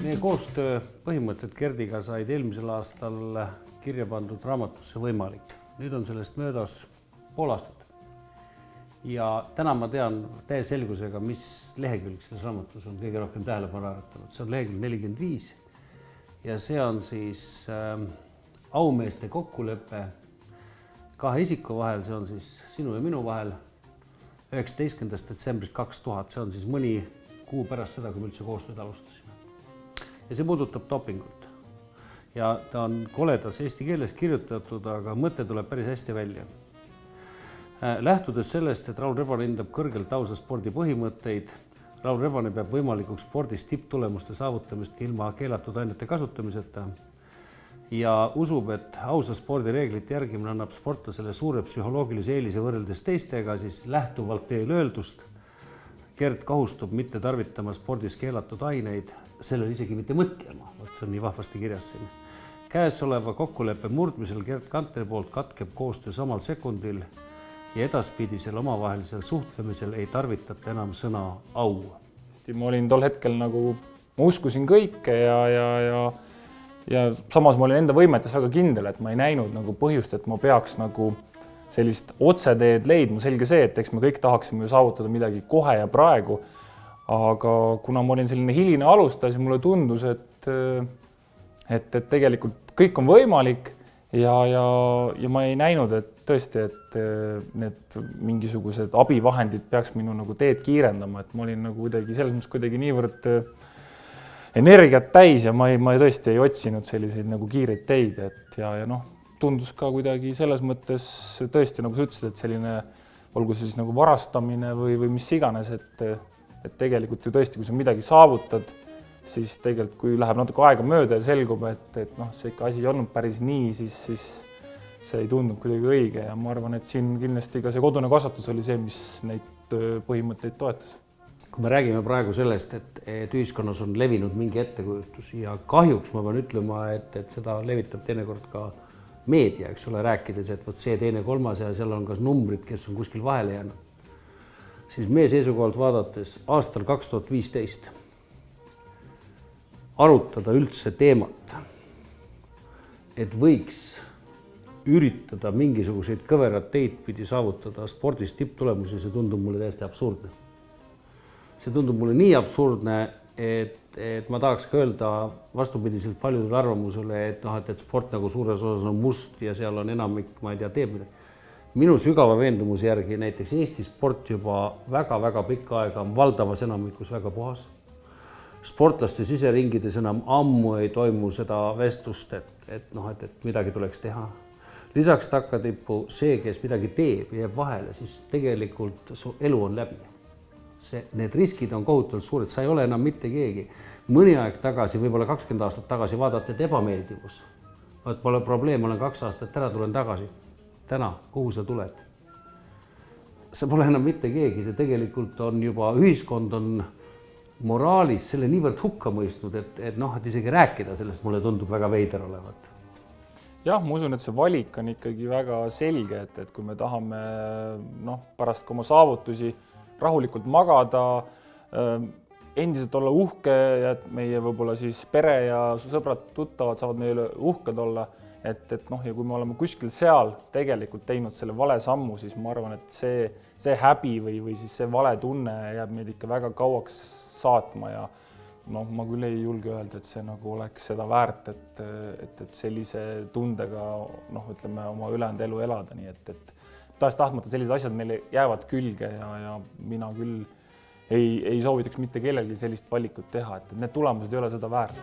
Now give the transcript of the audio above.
Meie koostöö põhimõtted Gerdiga said eelmisel aastal kirja pandud raamatusse Võimalik. Nüüd on sellest möödas pool aastat. Ja täna ma tean täie selgusega, mis lehekülg selles raamatus on kõige rohkem tähelepanu äratanud. See on lehekülg 45 ja see on siis aumeeste kokkulepe kahe isiku vahel, see on siis sinu ja minu vahel 19. detsembrist 2000, see on siis mõni kuu pärast seda, kui me üldse koostööd alustasime. Ja see puudutab dopingut. Ja ta on koledas eesti keeles kirjutatud, aga mõte tuleb päris hästi välja. Lähtudes sellest, et Raul Rebane hindab kõrgelt ausa spordi põhimõtteid, Raul Rebane peab võimalikuks spordis tipptulemuste saavutamist ilma keelatud ainete kasutamiseta ja usub, et ausa spordireeglite järgimine annab sportlasele suure psühholoogilise eelise võrreldes teistega, siis lähtuvalt eelöeldust Gerd kohustub mitte tarvitama spordis keelatud aineid, sellele isegi mitte mõtlema, see on nii vahvasti kirjas siin. Käesoleva kokkuleppe murdmisel Gerd Kanteri poolt katkeb koostöö samal sekundil ja edaspidisel omavahelisel suhtlemisel ei tarvitata enam sõna au. Ma olin tol hetkel nagu, ma uskusin kõike ja samas ma olin enda võimetes väga kindel, et ma ei näinud nagu põhjust, et ma peaks nagu sellist otseteed leidma. Selge see, et eks me kõik tahaksime ju saavutada midagi kohe ja praegu, aga kuna ma olin selline hiline alustaja, siis mulle tundus, et tegelikult kõik on võimalik ja ma ei näinud, et tõesti, et need mingisugused abivahendid peaks minu nagu teed kiirendama, et ma olin nagu kuidagi selles mõttes kuidagi niivõrd energiat täis ja ma tõesti ei otsinud selliseid nagu kiireid teid, et ja tundus ka kuidagi selles mõttes tõesti, nagu sa ütlesid, et selline, olgu see siis nagu varastamine või mis iganes, et tegelikult ju tõesti, kui sa midagi saavutad, siis tegelikult, kui läheb natuke aega mööda ja selgub, et see ikka asi ei olnud päris nii, siis see ei tundunud kuidagi õige ja ma arvan, et siin kindlasti ka see kodune kasvatus oli see, mis neid põhimõtteid toetas. Kui me räägime praegu sellest, et ühiskonnas on levinud mingi ettekujutus ja kahjuks ma pean ütlema, et seda levitab teinekord ka meedia, eks ole, rääkides, et see teine kolmas ja seal on kas numbrid, kes on kuskil vahele jäänud, siis meie seisukohalt vaadates aastal 2015 arutada üldse teemat, et võiks üritada mingisuguseid kõverad teid pidi saavutada spordis tipptulemusi, see tundub mulle täiesti absurdne. See tundub mulle nii absurdne, et ma tahaks ka öelda vastupidiselt paljudele arvamusele, et sport nagu suures osas on must ja seal on enamik, ma ei tea, teeb midagi. Minu sügava veendumuse järgi näiteks Eesti sport juba väga-väga pikka aega on valdavas enamikus väga puhas. Sportlaste siseringides enam ammu ei toimu seda vestlust, et midagi tuleks teha. Lisaks takkatippu see, kes midagi teeb, jääb vahele, siis tegelikult su elu on läbi. Need riskid on kohutavalt suured, sa ei ole enam mitte keegi. Mõni aeg tagasi, võib-olla 20 aastat tagasi vaadata, et ebameeldivus. Et pole probleem, olen 2 aastat ära, tulen tagasi. Täna, kuhu sa tuled? Sa pole enam mitte keegi, see tegelikult on juba, ühiskond on moraalis selle niivõrd hukka mõistnud, et isegi rääkida sellest mulle tundub väga veider olevat. Jah, ma usun, et see valik on ikkagi väga selge, et kui me tahame pärast oma saavutusi rahulikult magada, endiselt olla uhke ja et meie võib-olla siis pere ja sõbrad tuttavad saavad meile uhked olla, ja kui me oleme kuskil seal tegelikult teinud selle vale sammu, siis ma arvan, et see häbi või siis see vale tunne jääb meid ikka väga kauaks saatma ja ma küll ei julge öelda, et see nagu oleks seda väärt, et sellise tundega oma ülejäänud elu elada, nii et tahes-tahtmata sellised asjad meile jäävad külge ja mina küll ei soovitaks mitte kellelgi sellist valikut teha, et need tulemused ei ole seda väärt.